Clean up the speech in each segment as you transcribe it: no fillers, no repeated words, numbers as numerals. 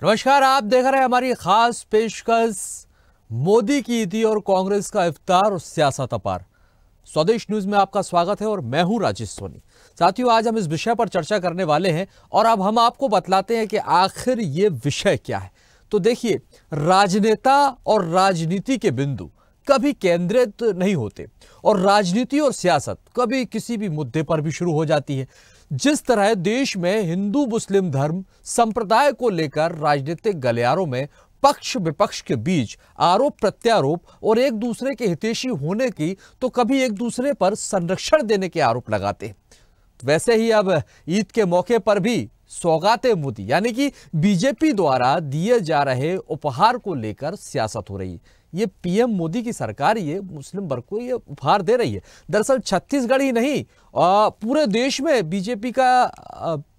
नमस्कार, आप देख रहे हैं हमारी खास पेशकश मोदी की ईदी और कांग्रेस का इफ्तार और सियासत अपार। स्वदेश न्यूज में आपका स्वागत है और मैं हूं राजेश सोनी। साथियों, आज हम इस विषय पर चर्चा करने वाले हैं और अब हम आपको बतलाते हैं कि आखिर ये विषय क्या है। तो देखिए, राजनेता और राजनीति के बिंदु कभी केंद्रित नहीं होते और राजनीति और सियासत कभी किसी भी मुद्दे पर भी शुरू हो जाती है। जिस तरह देश में हिंदू मुस्लिम धर्म संप्रदाय को लेकर राजनीतिक गलियारों में पक्ष विपक्ष के बीच आरोप प्रत्यारोप और एक दूसरे के हितैषी होने की तो कभी एक दूसरे पर संरक्षण देने के आरोप लगाते हैं, वैसे ही अब ईद के मौके पर भी सौगाते मोदी यानी कि बीजेपी द्वारा दिए जा रहे उपहार को लेकर सियासत हो रही है। ये पीएम मोदी की सरकार ये मुस्लिम वर्ग को ये उपहार दे रही है। दरअसल छत्तीसगढ़ ही नहीं, पूरे देश में बीजेपी का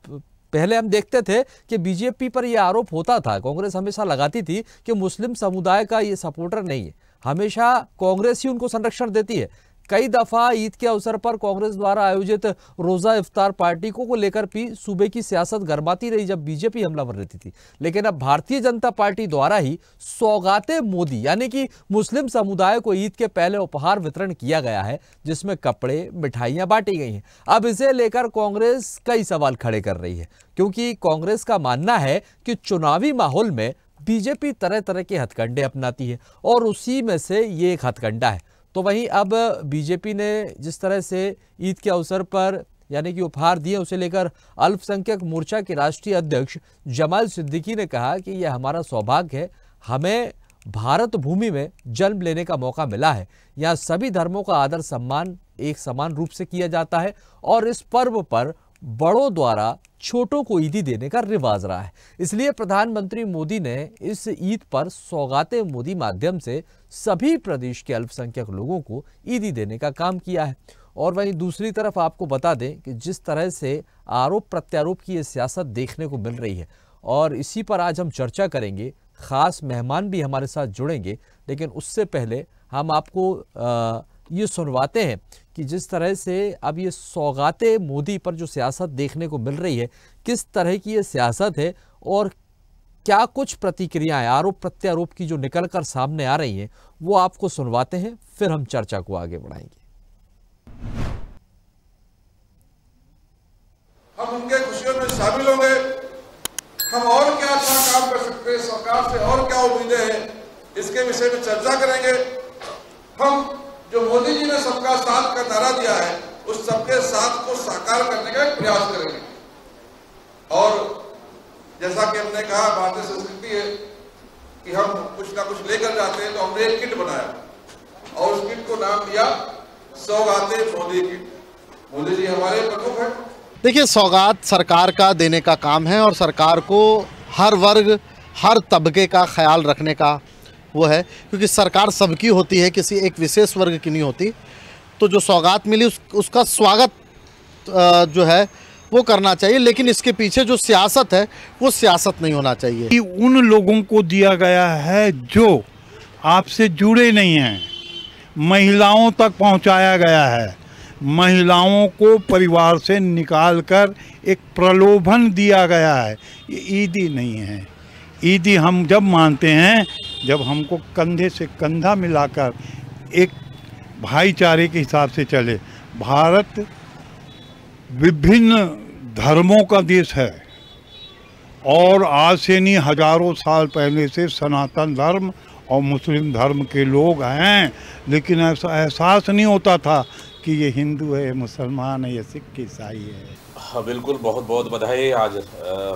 पहले हम देखते थे कि बीजेपी पर यह आरोप होता था, कांग्रेस हमेशा लगाती थी कि मुस्लिम समुदाय का ये सपोर्टर नहीं है, हमेशा कांग्रेस ही उनको संरक्षण देती है। कई दफा ईद के अवसर पर कांग्रेस द्वारा आयोजित रोजा इफ्तार पार्टी को लेकर भी सूबे की सियासत गरमाती रही जब बीजेपी हमलावर रहती थी। लेकिन अब भारतीय जनता पार्टी द्वारा ही सौगाते मोदी यानी कि मुस्लिम समुदाय को ईद के पहले उपहार वितरण किया गया है, जिसमें कपड़े मिठाइयां बांटी गई हैं। अब इसे लेकर कांग्रेस कई सवाल खड़े कर रही है, क्योंकि कांग्रेस का मानना है कि चुनावी माहौल में बीजेपी तरह तरह के हथकंडे अपनाती है और उसी में से ये एक हथकंडा है। तो वहीं अब बीजेपी ने जिस तरह से ईद के अवसर पर यानी कि उपहार दिए, उसे लेकर अल्पसंख्यक मोर्चा के राष्ट्रीय अध्यक्ष जमाल सिद्दीकी ने कहा कि यह हमारा सौभाग्य है, हमें भारत भूमि में जन्म लेने का मौका मिला है। यहाँ सभी धर्मों का आदर सम्मान एक समान रूप से किया जाता है और इस पर्व पर बड़ों द्वारा छोटों को ईदी देने का रिवाज रहा है। इसलिए प्रधानमंत्री मोदी ने इस ईद पर सौगाते मोदी माध्यम से सभी प्रदेश के अल्पसंख्यक लोगों को ईदी देने का काम किया है। और वहीं दूसरी तरफ आपको बता दें कि जिस तरह से आरोप प्रत्यारोप की ये सियासत देखने को मिल रही है और इसी पर आज हम चर्चा करेंगे। खास मेहमान भी हमारे साथ जुड़ेंगे, लेकिन उससे पहले हम आपको ये सुनवाते हैं कि जिस तरह से अब ये सौगाते मोदी पर जो सियासत देखने को मिल रही है, किस तरह की ये सियासत है और क्या कुछ प्रतिक्रियाएं आरोप प्रत्यारोप की जो निकलकर सामने आ रही हैं, वो आपको सुनवाते हैं, फिर हम चर्चा को आगे बढ़ाएंगे। हम उनके खुशियों में शामिल होंगे। हम और क्या अच्छा काम कर सकते हैं, सरकार से और क्या उम्मीदें हैं, इसके विषय में चर्चा करेंगे। हम जो मोदी जी ने सबका साथ का नारा दिया है, उस सबके साथ को साकार करने का एक प्रयास करेंगे। और जैसा कि हमने कहा, भारतीय संस्कृति है कि हम कुछ ना कुछ लेकर जाते हैं, तो हमने एक किट बनाया और उस किट को नाम दिया सौगाते मोदी किट। मोदी जी हमारे प्रमुख हैं। देखिए, सौगात सरकार का देने का काम है और सरकार को हर वर्ग हर तबके का ख्याल रखने का वो है, क्योंकि सरकार सबकी होती है, किसी एक विशेष वर्ग की नहीं होती। तो जो सौगात मिली उसका स्वागत जो है वो करना चाहिए, लेकिन इसके पीछे जो सियासत है वो सियासत नहीं होना चाहिए। कि उन लोगों को दिया गया है जो आपसे जुड़े नहीं हैं, महिलाओं तक पहुंचाया गया है। महिलाओं को परिवार से निकालकर एक प्रलोभन दिया गया है। ये ईदी नहीं है। ईदी हम जब मानते हैं जब हमको कंधे से कंधा मिलाकर एक भाईचारे के हिसाब से चले। भारत विभिन्न धर्मों का देश है और आज से नहीं, हजारों साल पहले से सनातन धर्म और मुस्लिम धर्म के लोग हैं, लेकिन ऐसा एहसास नहीं होता था कि ये हिंदू है, मुसलमान है, ये सिख ईसाई है। हाँ बिल्कुल, बहुत बहुत बधाई। आज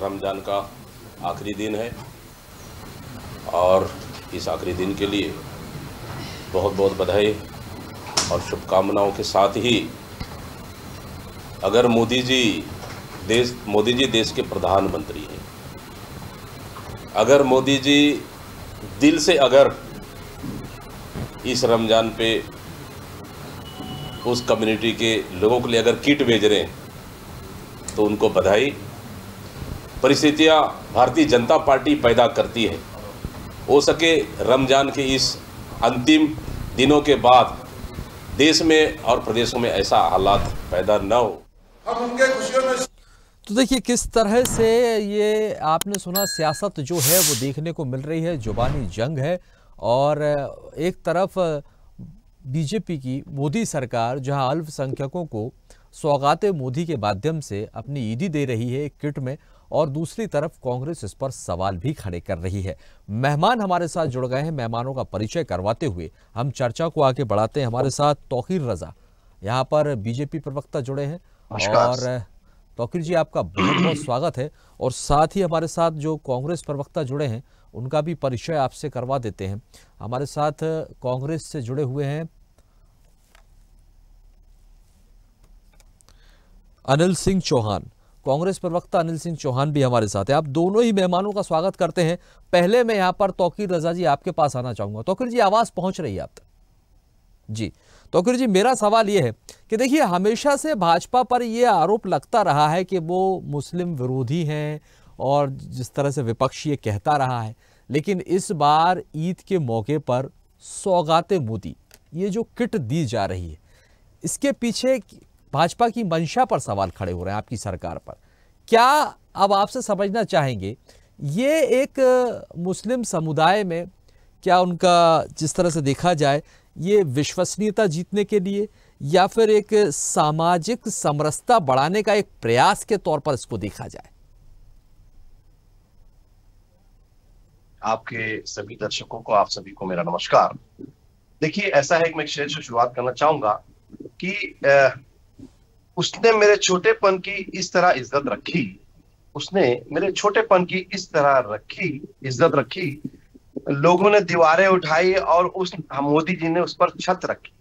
रमज़ान का आखिरी दिन है और इस आखिरी दिन के लिए बहुत बहुत बधाई और शुभकामनाओं के साथ ही अगर मोदी जी देश के प्रधानमंत्री हैं, अगर मोदी जी दिल से अगर इस रमज़ान पे उस कम्युनिटी के लोगों के लिए अगर किट भेज रहे हैं तो उनको बधाई। परिस्थितियां भारतीय जनता पार्टी पैदा करती है, हो सके रमज़ान के इस अंतिम दिनों के बाद देश में और प्रदेशों में ऐसा हालात पैदा न हो। हम उनके खुशियों में तो देखिए किस तरह से ये आपने सुना, सियासत जो है वो देखने को मिल रही है, जुबानी जंग है। और एक तरफ बीजेपी की मोदी सरकार जहां अल्पसंख्यकों को सौगाते मोदी के माध्यम से अपनी ईदी दे रही है एक किट में, और दूसरी तरफ कांग्रेस इस पर सवाल भी खड़े कर रही है। मेहमान हमारे साथ जुड़ गए हैं, मेहमानों का परिचय करवाते हुए हम चर्चा को आगे बढ़ाते हैं। हमारे साथ तौकीर रजा यहाँ पर बीजेपी प्रवक्ता जुड़े हैं, और तौकीर जी आपका बहुत बहुत स्वागत है। और साथ ही हमारे साथ जो कांग्रेस प्रवक्ता जुड़े हैं उनका भी परिचय आपसे करवा देते हैं। हमारे साथ कांग्रेस से जुड़े हुए हैं अनिल सिंह चौहान, कांग्रेस प्रवक्ता अनिल सिंह चौहान भी हमारे साथ है। आप दोनों ही मेहमानों का स्वागत करते हैं। पहले मैं यहाँ पर तौकीर रजा जी आपके पास आना चाहूंगा। तौकीर जी आवाज पहुंच रही है आप तक? जी तौकीर जी, मेरा सवाल ये है कि देखिए हमेशा से भाजपा पर यह आरोप लगता रहा है कि वो मुस्लिम विरोधी हैं, और जिस तरह से विपक्ष ये कहता रहा है, लेकिन इस बार ईद के मौके पर सौगाते मोदी ये जो किट दी जा रही है, इसके पीछे भाजपा की मंशा पर सवाल खड़े हो रहे हैं, आपकी सरकार पर। क्या अब आपसे समझना चाहेंगे ये एक मुस्लिम समुदाय में क्या उनका, जिस तरह से देखा जाए, ये विश्वसनीयता जीतने के लिए, या फिर एक सामाजिक समरसता बढ़ाने का एक प्रयास के तौर पर इसको देखा जाए? आपके सभी दर्शकों को, आप सभी को मेरा नमस्कार। देखिए ऐसा है कि मैं एक शेर से शुरुआत करना चाहूंगा कि उसने मेरे छोटेपन की इस तरह इज्जत रखी, उसने मेरे छोटेपन की इस तरह इज्जत रखी, लोगों ने दीवारें उठाई और उस मोदी जी ने उस पर छत रखी।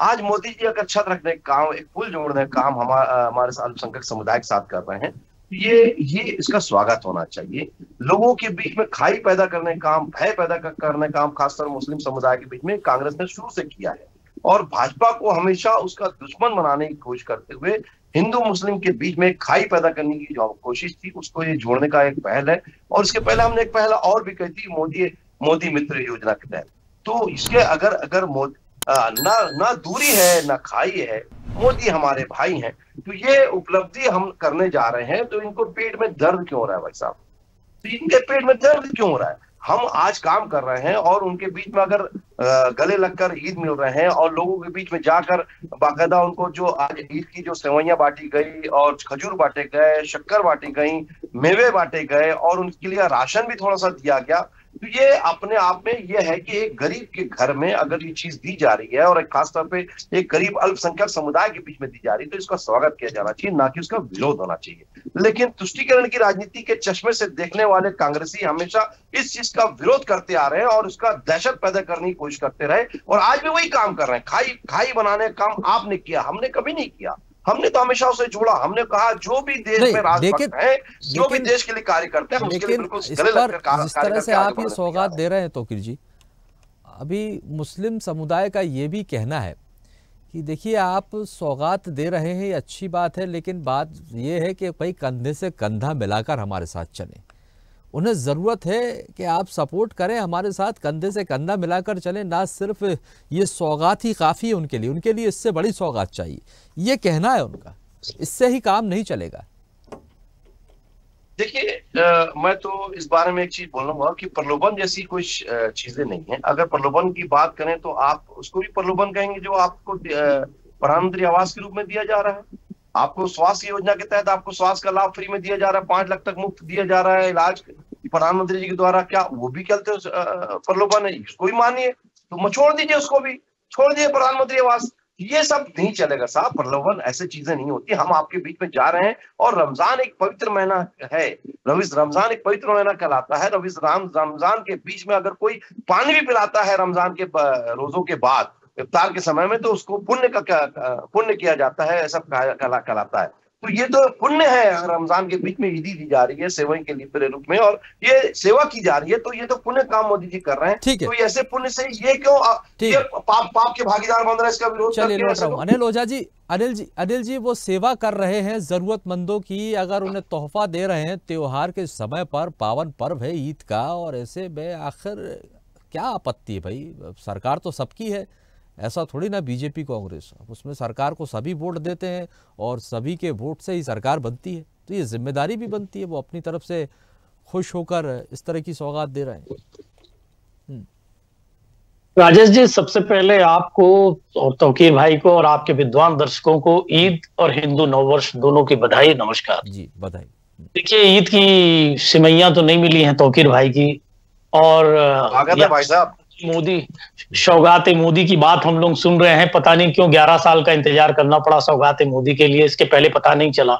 आज मोदी जी अगर छत रखने का काम, एक पुल जोड़ने का काम हमारे अल्पसंख्यक समुदाय के साथ कर रहे हैं, ये इसका स्वागत होना चाहिए। लोगों के बीच में खाई पैदा करने का काम, भय पैदा करने का काम खासतौर मुस्लिम समुदाय के बीच में कांग्रेस ने शुरू से किया है, और भाजपा को हमेशा उसका दुश्मन बनाने की कोशिश करते हुए हिंदू मुस्लिम के बीच में खाई पैदा करने की जो कोशिश थी, उसको ये जोड़ने का एक पहल है। और इसके पहले हमने एक पहल और भी कही थी, मोदी मित्र योजना के तहत। तो इसके अगर ना दूरी है ना खाई है, मोदी हमारे भाई हैं, तो ये उपलब्धि हम करने जा रहे हैं। तो इनको पेट में दर्द क्यों हो रहा है भाई साहब? तो इनके पेट में दर्द क्यों हो रहा है? हम आज काम कर रहे हैं और उनके बीच में अगर गले लगकर ईद मिल रहे हैं, और लोगों के बीच में जाकर बाकायदा उनको जो आज ईद की जो सेवैयां बांटी गई और खजूर बांटे गए, शक्कर बांटी गई, मेवे बांटे गए, और उनके लिए राशन भी थोड़ा सा दिया गया, तो ये अपने आप में ये है कि एक गरीब के घर में अगर ये चीज दी जा रही है, और एक खासतौर पे एक गरीब अल्पसंख्यक समुदाय के बीच में दी जा रही है, तो इसका स्वागत किया जाना चाहिए, ना कि उसका विरोध होना चाहिए। लेकिन तुष्टीकरण की राजनीति के चश्मे से देखने वाले कांग्रेसी हमेशा इस चीज का विरोध करते आ रहे हैं और उसका दहशत पैदा करने की कोशिश करते रहे, और आज भी वही काम कर रहे हैं। खाई बनाने का काम आपने किया, हमने कभी नहीं किया। हमने तो हमेशा उसे जोड़ा। हमने कहा जो भी देश में राजभक्त हैं, जो भी देश के लिए कार्य करते हैं, उसके लिए बिल्कुल गले लगकर जिस तरह से आप ये सौगात दे रहे हैं तौकीर जी, अभी मुस्लिम समुदाय का ये भी कहना है कि देखिए आप सौगात दे रहे हैं, ये अच्छी बात है, लेकिन बात ये है कि भाई कंधे से कंधा मिलाकर हमारे साथ चलें। उन्हें ज़रूरत है कि आप सपोर्ट करें, हमारे साथ कंधे से कंधा मिलाकर चलें, ना सिर्फ ये सौगात ही काफ़ी है उनके लिए इससे बड़ी सौगात चाहिए, ये कहना है उनका। इससे ही काम नहीं चलेगा। देखिए मैं तो इस बारे में एक चीज बोलूंगा कि प्रलोभन जैसी कोई चीजें नहीं है। अगर प्रलोभन की बात करें तो आप उसको भी प्रलोभन कहेंगे जो आपको प्रधानमंत्री आवास के रूप में दिया जा रहा है। आपको स्वास्थ्य योजना के तहत आपको स्वास्थ्य का लाभ फ्री में दिया जा रहा है, 5 लाख तक मुफ्त दिया जा रहा है इलाज प्रधानमंत्री जी के द्वारा। क्या वो भी कहते प्रलोभन है? इसको भी मानिए, तो छोड़ दीजिए, उसको भी छोड़ दीजिए प्रधानमंत्री आवास। ये सब नहीं चलेगा साहब, प्रलोभन ऐसे चीजें नहीं होती। हम आपके बीच में जा रहे हैं, और रमजान एक पवित्र महीना है। रमजान एक पवित्र महीना कहलाता है। रमजान के बीच में अगर कोई पानी भी पिलाता है रमजान के रोजों के बाद इफ्तार के समय में, तो उसको पुण्य किया जाता है, ऐसा कहलाता है। तो ये तो पुण्य है। रमजान के बीच में ईदी दी जा रही है सेवा के लिए रूप में, और ये सेवा की जा रही है, तो ये तो पुण्य काम मोदी जी कर रहे हैं। तो ऐसे पुण्य से ये क्यों ये पाप के भागीदार बन रहा है? इसका विरोध चलिए अनिल जी वो सेवा कर रहे हैं जरूरतमंदों की, अगर उन्हें तोहफा दे रहे हैं त्योहार के समय पर, पावन पर्व है ईद का, और ऐसे में आखिर क्या आपत्ति है भाई? सरकार तो सबकी है, ऐसा थोड़ी ना बीजेपी कांग्रेस, उसमें सरकार को सभी वोट देते हैं और सभी के वोट से ही सरकार बनती है। तो ये जिम्मेदारी भी बनती है, वो अपनी तरफ से खुश होकर इस तरह की सौगात दे रहे हैं। राजेश जी, सबसे पहले आपको और तौकीर भाई को और आपके विद्वान दर्शकों को ईद और हिंदू नववर्ष दोनों की बधाई, नमस्कार जी। बधाई। देखिए, ईद की सिमैयां तो नहीं मिली हैं तौकीर भाई की, और भाई साहब मोदी सौगाते मोदी की बात हम लोग सुन रहे हैं। पता नहीं क्यों 11 साल का इंतजार करना पड़ा सौगाते मोदी के लिए, इसके पहले पता नहीं चला।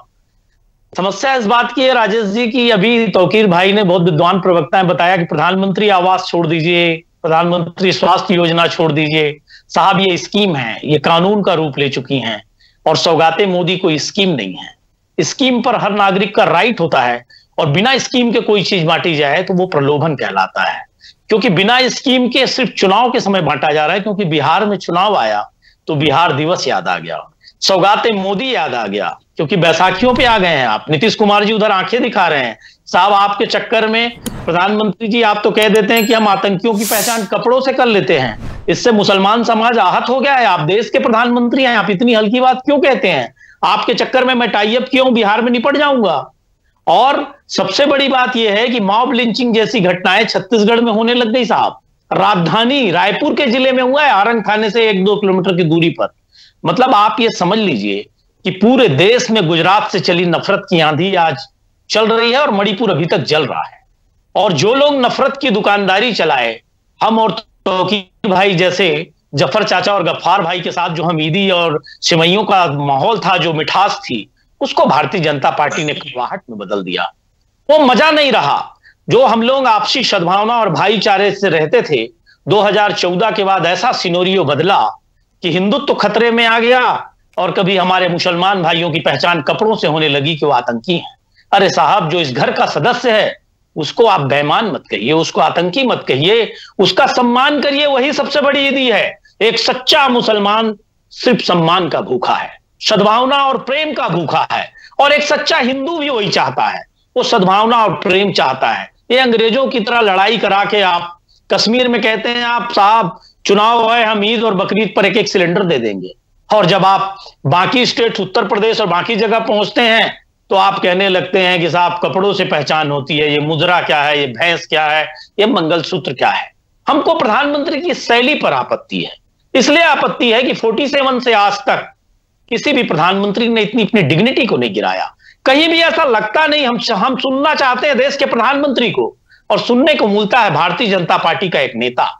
समस्या इस बात की है राजेश जी की अभी तौकीर भाई ने, बहुत विद्वान प्रवक्ता ने बताया कि प्रधानमंत्री आवास छोड़ दीजिए, प्रधानमंत्री स्वास्थ्य योजना छोड़ दीजिए। साहब, ये स्कीम है, ये कानून का रूप ले चुकी हैं, और सौगाते मोदी कोई स्कीम नहीं है। स्कीम पर हर नागरिक का राइट होता है, और बिना स्कीम के कोई चीज बांटी जाए तो वो प्रलोभन कहलाता है। क्योंकि बिना स्कीम के सिर्फ चुनाव के समय बांटा जा रहा है, क्योंकि बिहार में चुनाव आया तो बिहार दिवस याद आ गया, सौगाते मोदी याद आ गया, क्योंकि बैसाखियों पे आ गए हैं आप। नीतीश कुमार जी उधर आंखें दिखा रहे हैं। साहब, आपके चक्कर में प्रधानमंत्री जी आप तो कह देते हैं कि हम आतंकियों की पहचान कपड़ों से कर लेते हैं, इससे मुसलमान समाज आहत हो गया है। आप देश के प्रधानमंत्री हैं, आप इतनी हल्की बात क्यों कहते हैं? आपके चक्कर में मैं टाई अप किया हूं, बिहार में निपट जाऊंगा। और सबसे बड़ी बात यह है कि मॉब लिंचिंग जैसी घटनाएं छत्तीसगढ़ में होने लग गई साहब। राजधानी रायपुर के जिले में हुआ है, आरंग थाने से 1-2 किलोमीटर की दूरी पर। मतलब आप ये समझ लीजिए कि पूरे देश में गुजरात से चली नफरत की आंधी आज चल रही है, और मणिपुर अभी तक जल रहा है। और जो लोग नफरत की दुकानदारी चलाए, हम और तौकीर भाई जैसे जफर चाचा और गफ्फार भाई के साथ जो हम ईदी और सिमैयों का माहौल था, जो मिठास थी, उसको भारतीय जनता पार्टी ने कड़वाहट में बदल दिया। वो मजा नहीं रहा। जो हम लोग आपसी सद्भावना और भाईचारे से रहते थे, 2014 के बाद ऐसा सिनेरियो बदला कि हिंदुत्व खतरे में आ गया, और कभी हमारे मुसलमान भाइयों की पहचान कपड़ों से होने लगी कि वो आतंकी हैं। अरे साहब, जो इस घर का सदस्य है उसको आप बेईमान मत कहिए, उसको आतंकी मत कहिए, उसका सम्मान करिए, वही सबसे बड़ी ईदी है। एक सच्चा मुसलमान सिर्फ सम्मान का भूखा है, सद्भावना और प्रेम का भूखा है, और एक सच्चा हिंदू भी वही चाहता है, वो सद्भावना और प्रेम चाहता है। ये अंग्रेजों की तरह लड़ाई करा के आप कश्मीर में कहते हैं आप साहब चुनाव है, हम ईद और बकरीद पर 1-1 सिलेंडर दे देंगे, और जब आप बाकी स्टेट उत्तर प्रदेश और बाकी जगह पहुंचते हैं तो आप कहने लगते हैं कि साहब कपड़ों से पहचान होती है, ये मुद्रा क्या है, ये भैंस क्या है, ये मंगलसूत्र क्या है। हमको प्रधानमंत्री की शैली पर आपत्ति है। इसलिए आपत्ति है कि 47 से आज तक किसी भी प्रधानमंत्री ने इतनी अपनी डिग्निटी को नहीं गिराया। कहीं भी ऐसा लगता नहीं। हम सुनना चाहते हैं देश के प्रधानमंत्री को, और सुनने को मिलता है भारतीय जनता पार्टी का एक नेता।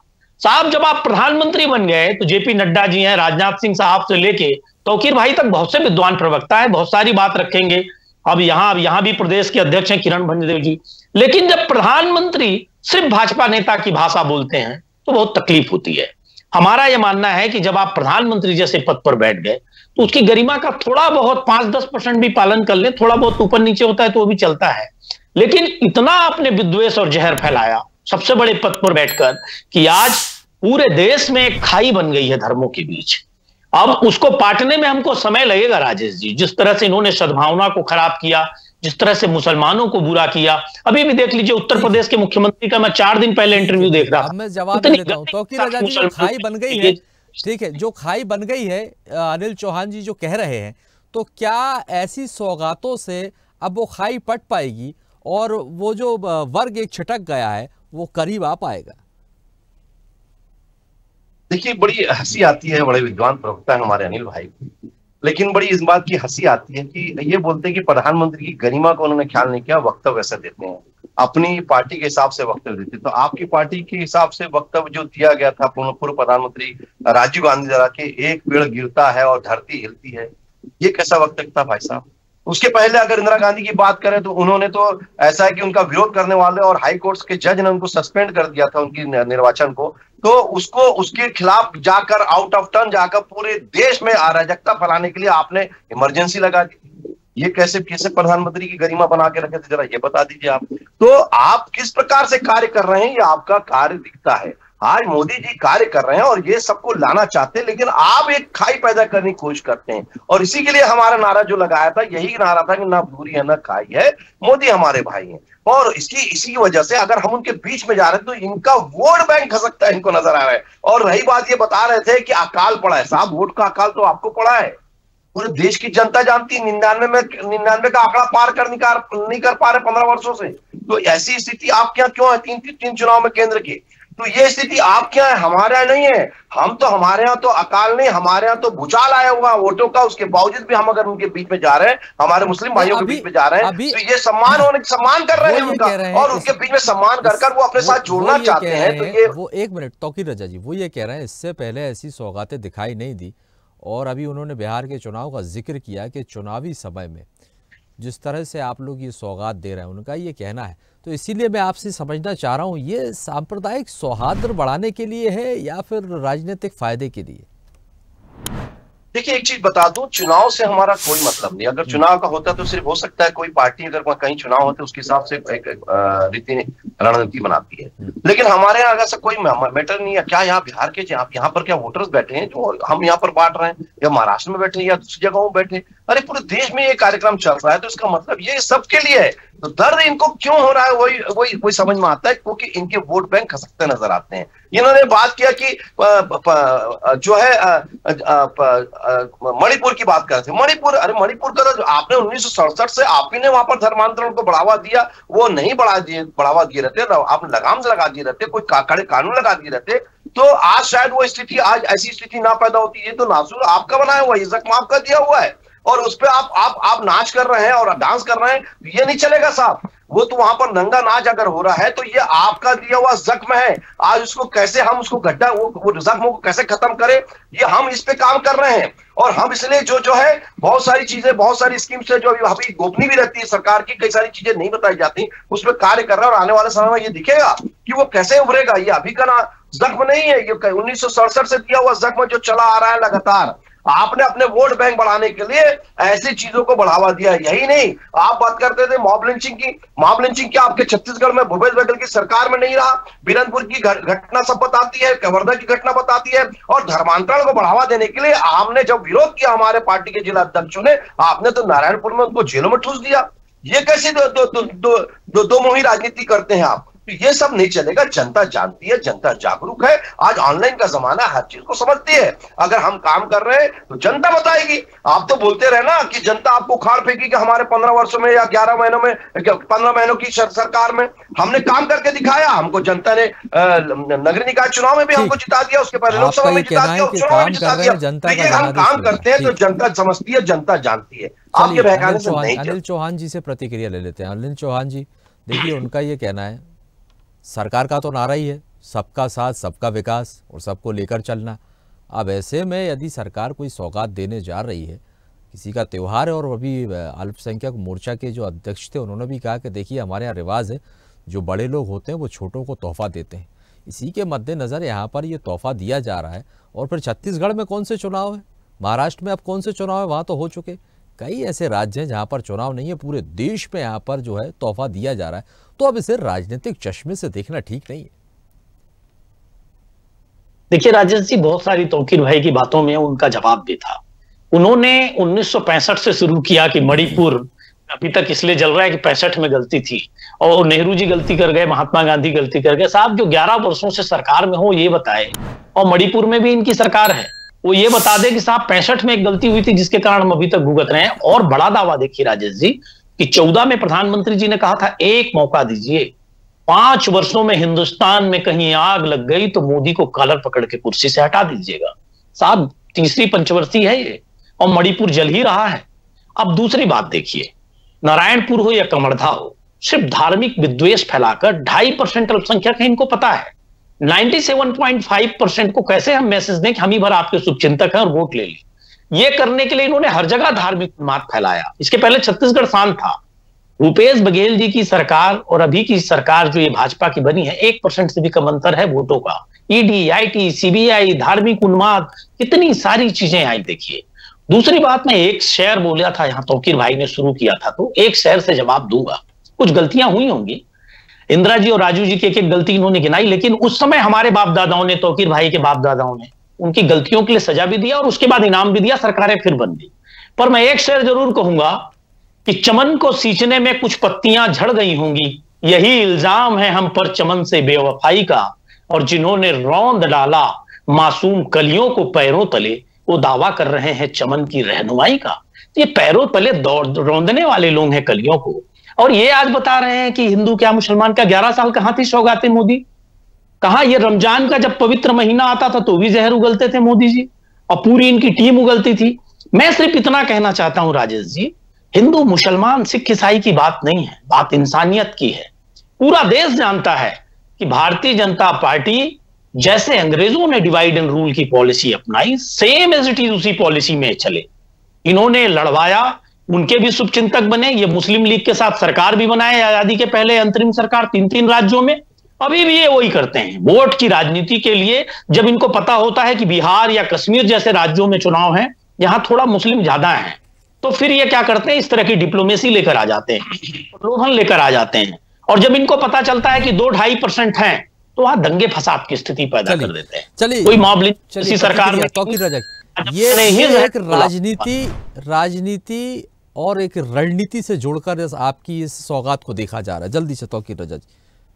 साहब, जब आप प्रधानमंत्री बन गए तो जेपी नड्डा जी हैं, राजनाथ सिंह साहब से लेके तौकीर भाई तक बहुत से विद्वान प्रवक्ता है, बहुत सारी बात रखेंगे। अब यहां भी प्रदेश के अध्यक्ष हैं किरण भंजदेव जी। लेकिन जब प्रधानमंत्री सिर्फ भाजपा नेता की भाषा बोलते हैं तो बहुत तकलीफ होती है। हमारा यह मानना है कि जब आप प्रधानमंत्री जैसे पद पर बैठ गए तो उसकी गरिमा का थोड़ा बहुत 5-10% भी पालन कर ले, थोड़ा बहुत ऊपर नीचे होता है तो वो भी चलता है। लेकिन इतना आपने विद्वेष और जहर फैलाया सबसे बड़े पद पर बैठकर कि आज पूरे देश में एक खाई बन गई है धर्मों के बीच। अब उसको पाटने में हमको समय लगेगा राजेश जी। जिस तरह से इन्होंने सद्भावना को खराब किया, जिस तरह से मुसलमानों को बुरा किया, अभी भी देख लीजिए उत्तर प्रदेश के मुख्यमंत्री का मैं 4 दिन पहले इंटरव्यू देख रहा था। मैं जवाब देता हूं। तौकीर आजाद जी, जो खाई बन गई है, ठीक है, जो खाई बन गई है, अनिल चौहान जी जो कह रहे हैं, तो क्या ऐसी सौगातों से अब वो खाई पट पाएगी और वो जो वर्ग एक छिटक गया है वो करीब आ पाएगा? देखिए, बड़ी हंसी आती है, बड़े विद्वान प्रवक्ता है हमारे अनिल भाई, लेकिन बड़ी इस बात की हंसी आती है कि ये बोलते हैं कि प्रधानमंत्री की गरिमा को उन्होंने ख्याल नहीं किया, वक्तव्य ऐसा देते हैं, अपनी पार्टी के हिसाब से वक्तव्य देते। तो आपकी पार्टी के हिसाब से वक्तव्य जो दिया गया था पूर्व प्रधानमंत्री राजीव गांधी द्वारा के एक पेड़ गिरता है और धरती हिलती है, ये कैसा वक्तव्य था भाई साहब? उसके पहले अगर इंदिरा गांधी की बात करें तो उन्होंने तो ऐसा है कि उनका विरोध करने वाले और हाई कोर्ट के जज ने उनको सस्पेंड कर दिया था उनकी निर्वाचन को, तो उसको उसके खिलाफ जाकर आउट ऑफ टर्न जाकर पूरे देश में अराजकता फैलाने के लिए आपने इमरजेंसी लगा दी। ये कैसे प्रधानमंत्री की गरिमा बना के रखे थे, जरा ये बता दीजिए आप। तो आप किस प्रकार से कार्य कर रहे हैं, ये आपका कार्य दिखता है। आज मोदी जी कार्य कर रहे हैं और ये सबको लाना चाहते हैं, लेकिन आप एक खाई पैदा करने की कोशिश करते हैं। और इसी के लिए हमारा नारा जो लगाया था, यही नारा था कि ना दूरी है ना खाई है, मोदी हमारे भाई हैं। और इसी वजह से अगर हम उनके बीच में जा रहे हैं तो इनका वोट बैंक खसकता है, इनको नजर आ रहा है। और रही बात, ये बता रहे थे कि अकाल पड़ा है, साहब वोट का अकाल तो आपको पड़ा है। पूरे देश की जनता जानती है। 99 का आंकड़ा पार नहीं कर पा रहे 15 वर्षों से। तो ऐसी स्थिति आपके यहाँ क्यों है? तीन चुनाव में केंद्र की। तो ये स्थिति आपके यहाँ है, हमारे यहाँ नहीं है। हमारे यहाँ तो अकाल नहीं, हमारे यहाँ तो भूचाल आया हुआ वोटों का। उसके बावजूद भी हम अगर उनके बीच में जा रहे हैं, हमारे मुस्लिम भाइयों के बीच में जा रहे हैं, तो ये सम्मान कर रहे हैं उनका, और उनके बीच में सम्मान कर वो अपने साथ जोड़ना चाहते हैं। तो ये वो एक मिनट तौकीर रजा जी, वो ये कह रहे हैं इससे पहले ऐसी सौगातें दिखाई नहीं दी, और अभी उन्होंने बिहार के चुनाव का जिक्र किया कि चुनावी समय में जिस तरह से आप लोग ये सौगात दे रहे हैं, उनका ये कहना है। तो इसीलिए मैं आपसे समझना चाह रहा हूँ, ये सांप्रदायिक सौहार्द बढ़ाने के लिए है या फिर राजनीतिक फायदे के लिए? देखिए, एक चीज बता दूं, चुनाव से हमारा कोई मतलब नहीं। अगर चुनाव का होता तो सिर्फ हो सकता है कोई पार्टी अगर कहीं चुनाव होते उसके हिसाब से एक रणनीति बनाती है, लेकिन हमारे यहाँ अगर कोई मैटर नहीं है। क्या यहाँ बिहार के यहाँ पर क्या वोटर्स बैठे हैं जो हम यहाँ पर बांट रहे हैं, या महाराष्ट्र में बैठे हैं या दूसरी जगहों में बैठे? अरे पूरे देश में ये कार्यक्रम चल रहा है, तो इसका मतलब ये सबके लिए है। तो दर्द इनको क्यों हो रहा है वही समझ में आता है, क्योंकि इनके वोट बैंक खसकते नजर आते हैं। इन्होंने बात किया कि जो है मणिपुर की बात कर रहे थे। मणिपुर का तो आपने 1967 से आप ही ने वहां पर धर्मांतरण को बढ़ावा दिया, वो नहीं बढ़ावा दिए रहते, आपने लगाम लगा दिए रहते, कोई कड़े कानून लगा दिए रहते, तो आज शायद वो स्थिति, आज ऐसी स्थिति ना पैदा होती। ये तो नासूर आपका बनाया हुआ है, जख्म आपका दिया हुआ है, और उस पर आप नाच कर रहे हैं और डांस कर रहे हैं, ये नहीं चलेगा साहब। वो तो वहां पर नंगा नाच अगर हो रहा है तो ये आपका दिया हुआ जख्म है। आज उसको कैसे हम उसको वो जख्म को कैसे खत्म करें, ये हम इस पे काम कर रहे हैं। और हम इसलिए जो है बहुत सारी चीजें, बहुत सारी स्कीम्स है जो अभी गोपनीय भी रहती है सरकार की, कई सारी चीजें नहीं बताई जाती, उस पर कार्य कर रहा है। और आने वाले समय में ये दिखेगा कि वो कैसे उभरेगा। ये अभी का ना जख्म नहीं है, ये 1967 से दिया हुआ जख्म जो चला आ रहा है लगातार। आपने अपने वोट बैंक बढ़ाने के लिए ऐसी चीजों को बढ़ावा दिया। यही नहीं, आप बात करते थे मॉब लिंचिंग की। मॉब लिंचिंग क्या आपके छत्तीसगढ़ में भूपेश बघेल की सरकार में नहीं रहा? बीरनपुर की घटना सब बताती है, कवर्धा की घटना बताती है। और धर्मांतरण को बढ़ावा देने के लिए हमने जब विरोध किया, हमारे पार्टी के जिला अध्यक्षों ने, आपने तो नारायणपुर में उनको जेलों में ठूस दिया। ये कैसी दो मुही राजनीति करते हैं आप? तो ये सब नहीं चलेगा। जनता जानती है, जनता जागरूक है। आज ऑनलाइन का जमाना, हर चीज को समझती है। अगर हम काम कर रहे हैं तो जनता बताएगी। आप तो बोलते रहे ना कि जनता आपको उखाड़ फेंकी कि हमारे 15 वर्षों में या 11 महीनों में, 15 महीनों की सरकार में हमने काम करके दिखाया। हमको जनता ने नगरीय निकाय चुनाव में भी हमको जिता दिया, उसके पहले लोकसभा में जिता दिया, उपचुनाव में जिता दिया। देखिए, हम काम करते हैं तो जनता समझती है, जनता जानती है। आपके बहकाने से नहीं। अनिल चौहान जी से प्रतिक्रिया ले लेते हैं। अनिल चौहान जी, देखिए उनका ये कहना है, सरकार का तो नारा ही है सबका साथ, सबका विकास और सबको लेकर चलना। अब ऐसे में यदि सरकार कोई सौगात देने जा रही है, किसी का त्यौहार है, और अभी अल्पसंख्यक मोर्चा के जो अध्यक्ष थे उन्होंने भी कहा कि देखिए हमारे यहाँ रिवाज है, जो बड़े लोग होते हैं वो छोटों को तोहफा देते हैं। इसी के मद्देनज़र यहाँ पर ये तोहफा दिया जा रहा है। और फिर छत्तीसगढ़ में कौन से चुनाव है, महाराष्ट्र में अब कौन से चुनाव है, वहाँ तो हो चुके। कई ऐसे राज्य हैं जहाँ पर चुनाव नहीं है, पूरे देश में यहाँ पर जो है तोहफा दिया जा रहा है। तो अब इसे राजनीतिक चश्मे से देखना ठीक नहीं है। देखिए राजेश जी, बहुत सारी तौकीर भाई की बातों में उनका जवाब भी था। उन्होंने 1965 से शुरू किया कि मणिपुर अभी तक इसलिए जल रहा है कि 65 में गलती थी और नेहरू जी गलती कर गए, महात्मा गांधी गलती कर गए। साहब, जो 11 वर्षों से सरकार में हो ये बताए, और मणिपुर में भी इनकी सरकार है, वो ये बता दे कि साहब 65 में एक गलती हुई थी जिसके कारण हम अभी तक भुगत रहे हैं। और बड़ा दावा देखिए राजेश जी कि 14 में प्रधानमंत्री जी ने कहा था एक मौका दीजिए, 5 वर्षों में हिंदुस्तान में कहीं आग लग गई तो मोदी को कॉलर पकड़ के कुर्सी से हटा दीजिएगा। साहब, तीसरी पंचवर्षीय है ये, और मणिपुर जल ही रहा है। अब दूसरी बात देखिए, नारायणपुर हो या कमरधा हो, सिर्फ धार्मिक विद्वेष फैलाकर 2.5% अल्पसंख्यक है, इनको पता है। 97.5% को कैसे हम मैसेज दें कि हम ही भर आपके शुभचिंतक हैं और वोट ले लें। ये करने के लिए इन्होंने हर जगह धार्मिक उन्माद फैलाया। इसके पहले छत्तीसगढ़ शांत था। भूपेश बघेल जी की सरकार और अभी की सरकार जो ये भाजपा की बनी है, 1% से भी कम अंतर है वोटों का। ईडी, आईटी, सीबीआई, धार्मिक उन्माद, कितनी सारी चीजें आई। देखिए, दूसरी बात, मैं एक शेर बोला था यहाँ, तौकीर भाई ने शुरू किया था, तो एक शेर से जवाब दूंगा। कुछ गलतियां हुई होंगी, इंदिरा जी और राजू जी की एक गलती इन्होंने गिनाई, लेकिन उस समय हमारे बाप दादाओं ने, तौकीर भाई के बाप दादाओं ने उनकी गलतियों के लिए सजा भी दिया और उसके बाद इनाम भी दिया, सरकारें फिर बन गई। पर मैं एक शेर जरूर कहूंगा कि चमन को सींचने में कुछ पत्तियां झड़ गई होंगी, यही इल्जाम है हम पर चमन से बेवफाई का, और जिन्होंने रौंद डाला मासूम कलियों को पैरों तले, वो दावा कर रहे हैं चमन की रहनुमाई का। ये पैरों तले रौंदने वाले लोग हैं कलियों को। और ये आज बता रहे हैं कि हिंदू क्या मुसलमान क्या। 11 साल कहां थी सौगाते मोदी? कहां ये रमजान का जब पवित्र महीना आता था तो भी जहर उगलते थे मोदी जी, और पूरी इनकी टीम उगलती थी। मैं सिर्फ इतना कहना चाहता हूं राजेश जी, हिंदू मुसलमान सिख ईसाई की बात नहीं है, बात इंसानियत की है। पूरा देश जानता है कि भारतीय जनता पार्टी जैसे अंग्रेजों ने डिवाइड एंड रूल की पॉलिसी अपनाई, सेम एज इट इज उसी पॉलिसी में चले। इन्होंने लड़वाया, उनके भी शुभचिंतक बने, ये मुस्लिम लीग के साथ सरकार भी बनाए आजादी के पहले, अंतरिम सरकार 3-3 राज्यों में। अभी भी ये वही करते हैं वोट की राजनीति के लिए। जब इनको पता होता है कि बिहार या कश्मीर जैसे राज्यों में चुनाव है, यहां थोड़ा मुस्लिम ज्यादा है, तो फिर ये क्या करते हैं, इस तरह की डिप्लोमेसी लेकर आ जाते हैं, प्रलोभन लेकर आ जाते हैं। और जब इनको पता चलता है कि 2-2.5% हैं, तो वहां दंगे फसाद की स्थिति पैदा कर देते हैं। चलिए कोई मामले किसी सरकार में ये एक राजनीति और एक रणनीति से जोड़कर आपकी इस सौगात को देखा जा रहा है। जल्दी से तौकीर रजा जी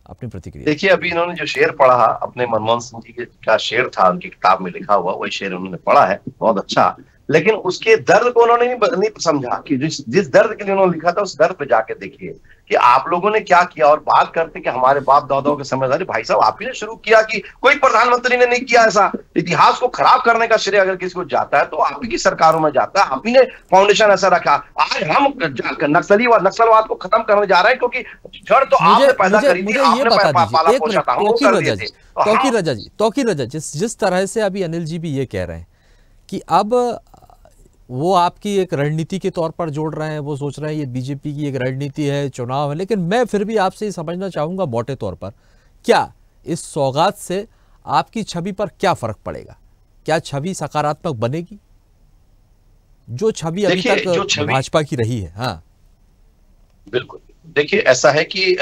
अपनी प्रतिक्रिया। देखिए, अभी इन्होंने जो शेर पढ़ा अपने मनमोहन सिंह जी का शेर था, उनकी किताब में लिखा हुआ, वही शेर उन्होंने पढ़ा है, बहुत अच्छा। लेकिन उसके दर्द को उन्होंने नहीं समझा कि जिस दर्द के लिए उन्होंने लिखा था उस दर्द पे जाके देखिए कि आप लोगों ने क्या किया। और बात करते कि हमारे बाप दादाओं के समय, अरे भाई साहब, आप ही ने शुरू किया, कि कोई प्रधानमंत्री ने नहीं किया ऐसा। इतिहास को खराब करने का श्रेय अगर किसी को जाता है तो आप ही की सरकारों में जाता है, आप ही ने फाउंडेशन ऐसा रखा। आज हम नक्सलवाद को खत्म करने जा रहे हैं, क्योंकि जड़ तो आपने पैदा करी थी, आपने पाला पोसा था। तौकीर रजा, जिस तरह से अभी अनिल जी भी ये कह रहे हैं कि अब वो आपकी एक रणनीति के तौर पर जोड़ रहे हैं, वो सोच रहे हैं ये बीजेपी की एक रणनीति है, चुनाव है। लेकिन मैं फिर भी आपसे ये समझना चाहूंगा मोटे तौर पर, क्या इस सौगात से आपकी छवि पर क्या फर्क पड़ेगा? क्या छवि सकारात्मक बनेगी, जो छवि अभी तक भाजपा की रही है? हाँ बिल्कुल। देखिए, ऐसा है कि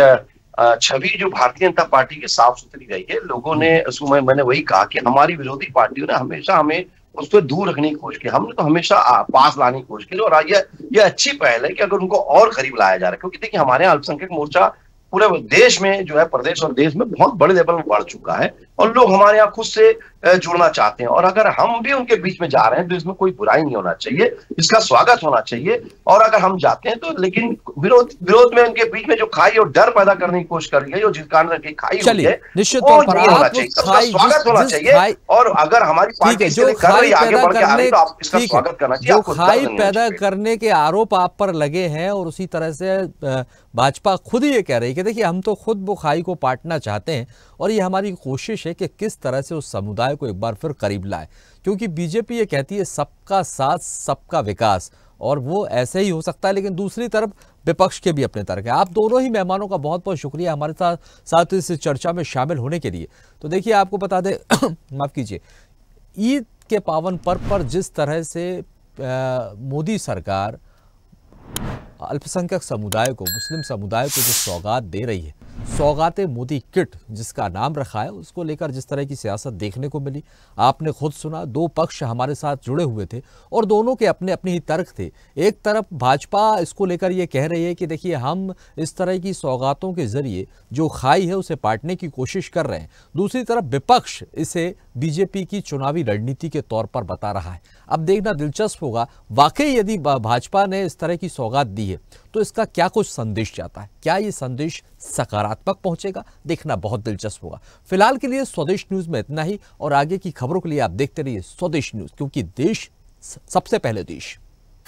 छवि जो भारतीय जनता पार्टी की साफ सुथरी रही है। लोगों ने उसमें, मैंने वही कहा कि हमारी विरोधी पार्टियों ने हमेशा हमें उसको दूर रखने की कोशिश की, हमने तो हमेशा पास लाने की कोशिश की। और ये अच्छी पहल है कि अगर उनको और करीब लाया जा रहा है, क्योंकि देखिए हमारे यहाँ अल्पसंख्यक मोर्चा पूरे देश में जो है, प्रदेश और देश में बहुत बड़े लेवल में बढ़ चुका है, और लोग हमारे यहाँ खुद से जुड़ना चाहते हैं। और अगर हम भी उनके बीच में जा रहे हैं तो इसमें कोई बुराई नहीं होना चाहिए, इसका स्वागत होना चाहिए। और अगर हम जाते हैं तो, लेकिन विरोध में उनके बीच में जो खाई और डर पैदा करने की कोशिश कर रही है, जो जिस कारण की खाई हुई है, निश्चित तौर पर होना चाहिए, स्वागत होना चाहिए। और अगर हमारी पार्टी जो खाई पैदा करने तो आप इसका स्वागत करना चाहिए। जो खाई पैदा करने के आरोप आप पर लगे हैं, और उसी तरह से भाजपा खुद ये कह रही है कि देखिए हम तो खुद वो खाई को पाटना चाहते हैं, और ये हमारी कोशिश है कि किस तरह से उस समुदाय को एक बार फिर करीब लाए। क्योंकि बीजेपी ये कहती है सबका साथ सबका विकास, और वो ऐसे ही हो सकता है। लेकिन दूसरी तरफ विपक्ष के भी अपने तर्क है। आप दोनों ही मेहमानों का बहुत बहुत शुक्रिया हमारे साथ इस चर्चा में शामिल होने के लिए। तो देखिए, आपको बता दें माफ़ कीजिए, ईद के पावन पर्व पर जिस तरह से मोदी सरकार अल्पसंख्यक समुदाय को, मुस्लिम समुदाय को जो सौगात दे रही है, सौगाते मोदी किट जिसका नाम रखा है, उसको लेकर जिस तरह की सियासत देखने को मिली, आपने खुद सुना। दो पक्ष हमारे साथ जुड़े हुए थे और दोनों के अपने अपने ही तर्क थे। एक तरफ भाजपा इसको लेकर ये कह रही है कि देखिए हम इस तरह की सौगातों के जरिए जो खाई है उसे पाटने की कोशिश कर रहे हैं। दूसरी तरफ विपक्ष इसे बीजेपी की चुनावी रणनीति के तौर पर बता रहा है। अब देखना दिलचस्प होगा वाकई यदि भाजपा ने इस तरह की सौगात दी है तो इसका क्या कुछ संदेश जाता है, क्या ये संदेश सकारात्मक पहुंचेगा, देखना बहुत दिलचस्प होगा। फिलहाल के लिए स्वदेश न्यूज में इतना ही, और आगे की खबरों के लिए आप देखते रहिए स्वदेश न्यूज, क्योंकि देश सबसे पहले देश।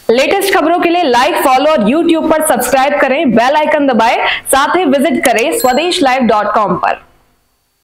लेटेस्ट खबरों के लिए लाइक, फॉलो और यूट्यूब पर सब्सक्राइब करें, बेल आइकन दबाएं, साथ ही विजिट करें swedishlive.com पर।